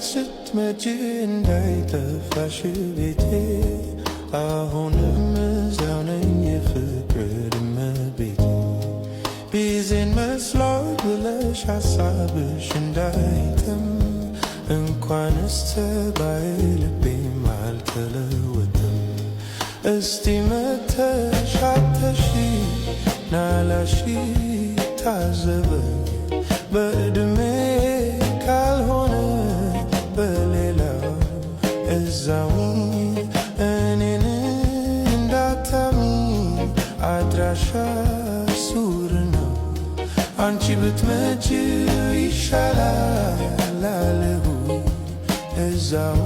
ስትመጪ እንዳይጠፋሽ ቤቴ አሁንም እዚያው ነኝ የፍቅር እመቤቴ ቢዜን መስሎት ብለሽ ሐሳብሽ እንዳይተም እንኳንስ ተባይ ልቤም አልተለወጠም እስቲ መተሽ አተሺ ናላሺ ታዘበኝ በዕድሜ ካልሆነ በሌላው እዛውን እኔን እንዳታምኝ አድራሻ ሱር ነው አንቺ ብትመጪ ይሻላል አለሁ እዛው